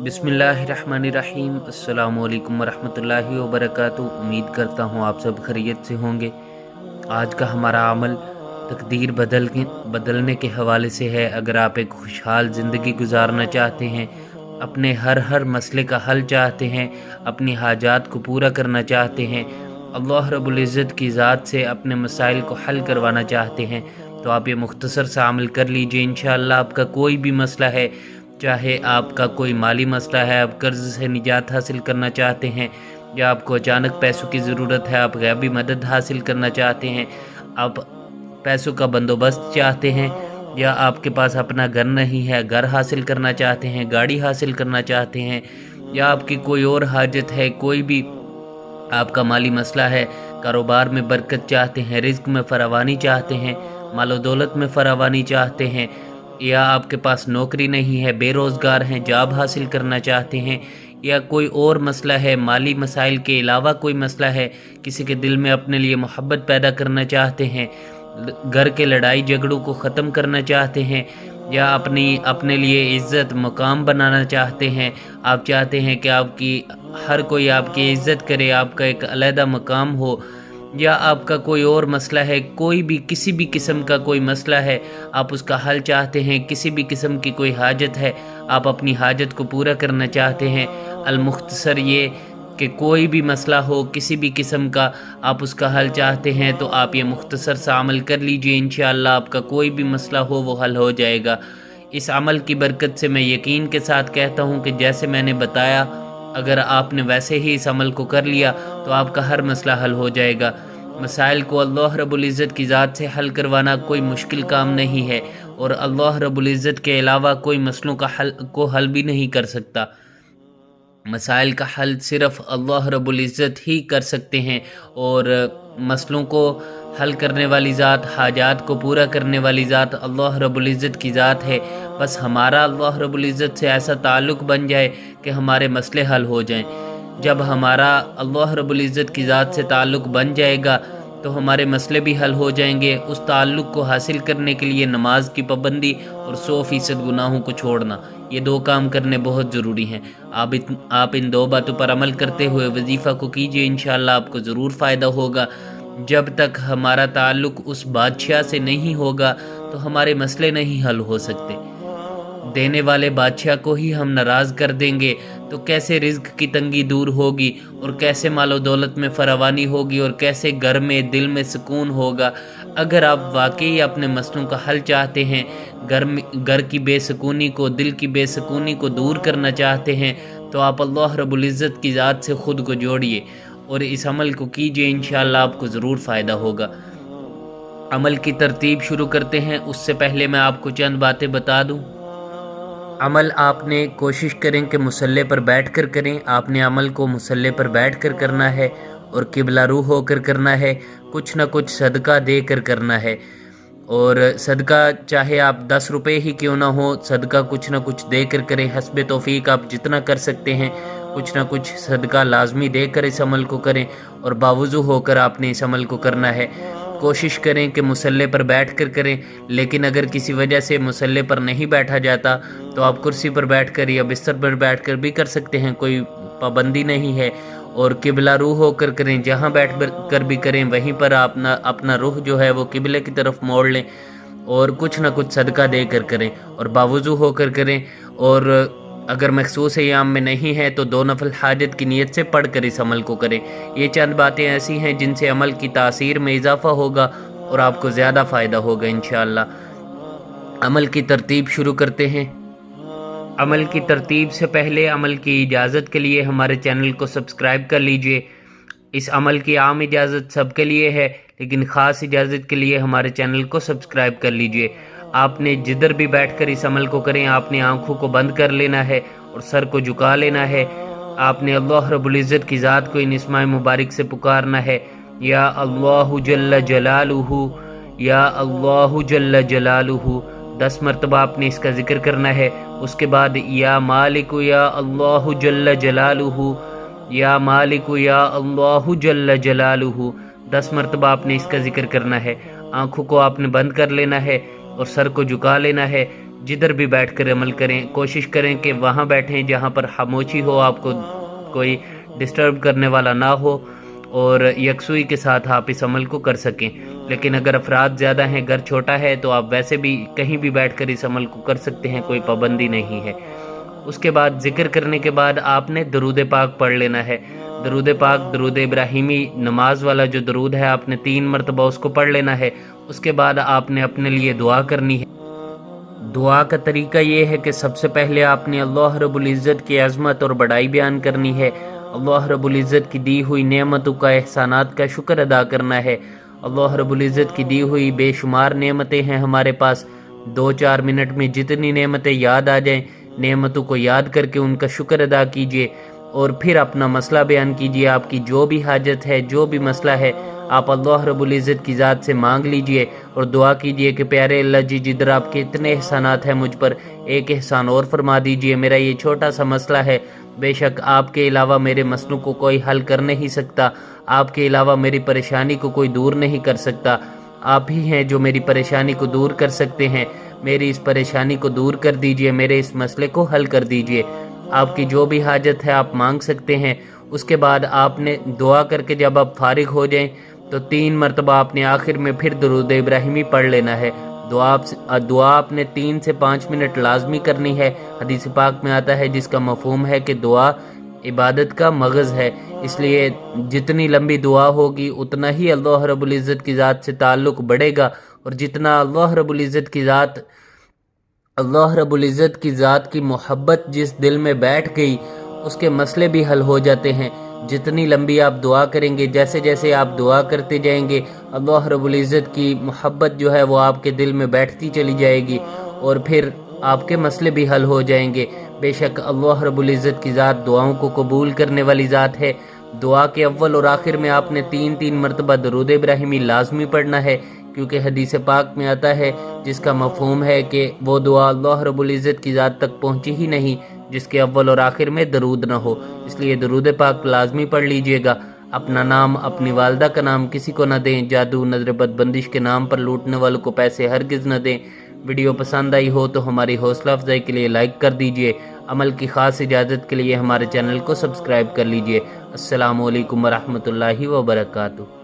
बिस्मिल्लाहिर्रहमानिर्रहीम। अस्सलामु अलैकुम वरहमतुल्लाहि वबरकातुहू। उम्मीद करता हूँ आप सब खैरियत से होंगे। आज का हमारा अमल तकदीर बदलने के हवाले से है। अगर आप एक खुशहाल ज़िंदगी गुजारना चाहते हैं, अपने हर मसले का हल चाहते हैं, अपनी हाजात को पूरा करना चाहते हैं, अल्लाह रब्बुल इज़्ज़त की ज़ात से अपने मसाइल को हल करवाना चाहते हैं, तो आप ये मुख्तसर सा अमल कर लीजिए। इंशाअल्लाह आपका कोई भी मसला है, चाहे आपका कोई माली मसला है, आप कर्ज़ से निजात हासिल करना चाहते हैं, या आपको अचानक पैसों की ज़रूरत है, आप गैबी मदद हासिल करना चाहते हैं, आप पैसों का बंदोबस्त चाहते हैं, या आपके पास अपना घर नहीं है, घर हासिल करना चाहते हैं, गाड़ी हासिल करना चाहते हैं, या आपकी कोई और हाजत है, कोई भी आपका माली मसला है, कारोबार में बरकत चाहते हैं, रिज़्क में फरावानी चाहते हैं, मालो दौलत में फरावानी चाहते हैं, या आपके पास नौकरी नहीं है, बेरोज़गार हैं, जॉब हासिल करना चाहते हैं, या कोई और मसला है, माली मसाइल के अलावा कोई मसला है, किसी के दिल में अपने लिए मोहब्बत पैदा करना चाहते हैं, घर के लड़ाई झगड़ों को ख़त्म करना चाहते हैं, या अपने लिए इज़्ज़त मकाम बनाना चाहते हैं, आप चाहते हैं कि आपकी हर कोई आपकी इज़्ज़त करे, आपका एक अलहदा मकाम हो, या आपका कोई और मसला है, कोई भी किसी भी किस्म का कोई मसला है, आप उसका हल चाहते हैं, किसी भी किस्म की कोई हाजत है, आप अपनी हाजत को पूरा करना चाहते हैं। अल-मुख्तसर ये कि कोई भी मसला हो, किसी भी किस्म का आप उसका हल चाहते हैं, तो आप ये मुख्तसर सा अमल कर लीजिए। इंशाअल्लाह आपका कोई भी मसला हो वो हल हो जाएगा। इस अमल की बरकत से मैं यकीन के साथ कहता हूँ कि जैसे मैंने बताया, अगर आपने वैसे ही इस अमल को कर लिया तो आपका हर मसला हल हो जाएगा। मसाइल को अल्लाह रब्बुल इज़्ज़त की ज़ात से हल करवाना कोई मुश्किल काम नहीं है, और अल्लाह रब्बुल इज़्ज़त के अलावा कोई मसलों का हल भी नहीं कर सकता। मसाइल का हल सिर्फ़ अल्लाह रब्बुल इज़्ज़त ही कर सकते हैं, और मसलों को हल करने वाली ज़ात, हाजात को पूरा करने वाली ज़ात अल्लाह रब्बुल इज़्ज़त की ज़ात है। बस हमारा अल्लाह रब्बुल इज़्ज़त से ऐसा ताल्लुक़ बन जाए कि हमारे मसले हल हो जाएं। जब हमारा अल्लाह रब्बुल इज़्ज़त की ज़ात से ताल्लुक़ बन जाएगा तो हमारे मसले भी हल हो जाएंगे। उस ताल्लुक़ को हासिल करने के लिए नमाज की पाबंदी और 100% गुनाहों को छोड़ना, ये दो काम करने बहुत ज़रूरी हैं। आप इन दो बातों पर अमल करते हुए वजीफ़ा को कीजिए, इंशाअल्लाह आपको ज़रूर फ़ायदा होगा। जब तक हमारा ताल्लुक़ उस बादशाह से नहीं होगा तो हमारे मसले नहीं हल हो सकते। देने वाले बादशाह को ही हम नाराज़ कर देंगे तो कैसे रिज़्क की तंगी दूर होगी, और कैसे मालो दौलत में फरावानी होगी, और कैसे घर में दिल में सुकून होगा। अगर आप वाकई अपने मसलों का हल चाहते हैं, घर की बेसुकूनी को, दिल की बेसुकूनी को दूर करना चाहते हैं, तो आप अल्लाह रब्बुल इज़्ज़त की ज़ात से ख़ुद को जोड़िए और इस अमल को कीजिए। इंशाअल्लाह आपको ज़रूर फ़ायदा होगा। अमल की तरतीब शुरू करते हैं, उससे पहले मैं आपको चंद बातें बता दूं। अमल आपने कोशिश करें कि मुसल्ले पर बैठकर करें। आपने अमल को मुसल्ले पर बैठकर करना है और किबला रूह होकर करना है। कुछ ना कुछ सदका दे कर करना है, और सदका चाहे आप 10 रुपये ही क्यों ना हो, सदका कुछ ना कुछ दे कर करें। हस्बे तौफीक आप जितना कर सकते हैं कुछ ना कुछ सदका लाजमी दे कर इस अमल को करें, और बावुज़ू होकर आपने इस अमल को करना है। कोशिश करें कि मुसल्ले पर बैठ कर करें, लेकिन अगर किसी वजह से मुसल्ले पर नहीं बैठा जाता तो आप कुर्सी पर बैठकर या बिस्तर पर बैठकर भी कर सकते हैं, कोई पाबंदी नहीं है। और किबला रूह होकर करें, जहाँ बैठ कर भी करें वहीं पर अपना रूह जो है वो किबले की तरफ मोड़ लें, और कुछ ना कुछ सदका दे कर करें, और बावुज़ू होकर करें। और अगर मखसूस अय्याम में नहीं है तो 2 नफल हाजत की नीयत से पढ़कर इस अमल को करें। ये चंद बातें ऐसी हैं जिनसे अमल की तासीर में इजाफ़ा होगा और आपको ज़्यादा फ़ायदा होगा इंशाअल्लाह। अमल की तरतीब शुरू करते हैं। अमल की तरतीब से पहले अमल की इजाज़त के लिए हमारे चैनल को सब्सक्राइब कर लीजिए। इस अमल की आम इजाज़त सबके लिए है, लेकिन ख़ास इजाज़त के लिए हमारे चैनल को सब्सक्राइब कर लीजिए। आपने जिधर भी बैठकर इस अमल को करें, आपने आंखों को बंद कर लेना है और सर को झुका लेना है। आपने अल्लाह रब्बुल इज़्ज़त की ज़ात को इन इस्माए मुबारक से पुकारना है, या अल्लाहु जल्ल जलालुहु, या अल्लाहु जल्ल जलालुहु। 10 मरतबा आपने इसका जिक्र करना है। उसके बाद या मालिकु या अल्लाहु जल्ल जलालुहु, या मालिकु या अल्लाहु जल्ल जलालुहु। 10 मरतबा आपने इसका जिक्र करना है। आँखों को आपने बंद कर लेना है और सर को झुका लेना है। جدھر بھی بیٹھ کر عمل کریں، کوشش کریں کہ وہاں بیٹھیں جہاں پر خاموشی ہو، آپ کو کوئی ڈسٹرب کرنے والا نہ ہو، اور یکسوئی کے ساتھ آپ اس عمل کو کر سکیں۔ لیکن اگر افراد زیادہ ہیں، گھر چھوٹا ہے، تو آپ ویسے بھی کہیں بھی بیٹھ کر اس عمل کو کر سکتے ہیں، کوئی پابندی نہیں ہے۔ اس کے بعد ذکر کرنے کے بعد آپ نے درود پاک پڑھ لینا ہے۔ درود پاک، درود ابراہیمی نماز والا جو درود ہے، آپ نے 3 مرتبہ اس کو پڑھ لینا ہے۔ اس کے بعد آپ نے اپنے لیے دعا کرنی ہے۔ دعا کا طریقہ یہ ہے کہ سب سے پہلے آپ نے اللہ رب العزت کی عظمت اور بڑائی بیان کرنی ہے، اللہ رب العزت کی دی ہوئی نعمتوں کا، احسانات کا شکر ادا کرنا ہے۔ اللہ رب العزت کی دی ہوئی بے شمار نعمتیں ہیں ہمارے پاس، 2-4 منٹ میں جتنی نعمتیں یاد آ جائیں، نعمتوں کو یاد کر کے ان کا شکر ادا کیجئے، اور پھر اپنا مسئلہ بیان کیجئے۔ آپ کی جو بھی حاجت ہے، جو بھی مسئلہ ہے، آپ اللہ رب العزت کی ذات سے مانگ لیجئے اور دعا کیجئے کہ پیارے اللہ جی، جدھر آپ کے اتنے احسانات ہیں مجھ پر، ایک احسان اور فرما دیجئے۔ میرا یہ چھوٹا سا مسئلہ ہے، بے شک آپ کے علاوہ میرے مسئلوں کو کوئی حل کر نہیں سکتا، آپ کے علاوہ میری پریشانی کو کوئی دور نہیں کر سکتا، آپ ہی ہیں جو میری پریشانی کو دور کر سکتے ہیں۔ میری اس پریشانی کو دور کر دیجئے، میرے اس مسئلے کو حل کر دیجئے۔ آپ کی جو بھی حاجت ہے آپ مانگ سکتے ہیں۔ اس کے بعد آپ نے دعا کر کے جب آپ فارغ ہو جائیں تو 3 مرتبہ آپ نے آخر میں پھر درود ابراہیمی پڑھ لینا ہے۔ دعا آپ نے 3 سے 5 منٹ لازمی کرنی ہے۔ حدیث پاک میں آتا ہے جس کا مفہوم ہے کہ دعا عبادت کا مغز ہے، اس لیے جتنی لمبی دعا ہوگی اتنا ہی اللہ رب العزت کی ذات سے تعلق بڑھے گا، اور جتنا اللہ رب العزت کی ذات کی محبت جس دل میں بیٹھ گئی، اس کے مسئلے بھی حل ہو جاتے ہیں۔ جتنی لمبی آپ دعا کریں گے، جیسے جیسے آپ دعا کرتے جائیں گے، اللہ رب العزت کی محبت جو ہے وہ آپ کے دل میں بیٹھتی چلی جائے گی، اور پھر آپ کے مسئلے بھی حل ہو جائیں گے۔ بے شک اللہ رب العزت کی ذات دعاؤں کو قبول کرنے والی ذات ہے۔ دعا کے اول اور آخر میں آپ نے 3 مرتبہ درود ابراہیمی لازمی پڑھنا ہے، کیونکہ حدیث پاک میں آتا ہے جس کا مفہوم ہے کہ وہ دعا اللہ رب العزت کی ذات تک پہنچی ہی نہیں جس کے اول اور آخر میں درود نہ ہو۔ اس لیے درود پاک لازمی پڑھ لیجئے گا۔ اپنا نام، اپنی والدہ کا نام کسی کو نہ دیں، جادو، نظر بد، بندش کے نام پر لوٹنے والوں کو پیسے ہرگز نہ دیں۔ ویڈیو پسند آئی ہو تو ہماری حوصلہ افزائی کے لیے لائک کر دیجئے۔ عمل کی خاص اجازت کے لیے ہمارے چینل کو سبسکرائب کر لیجئے۔ السلام علیکم ورحمۃ اللہ وبرکاتہ۔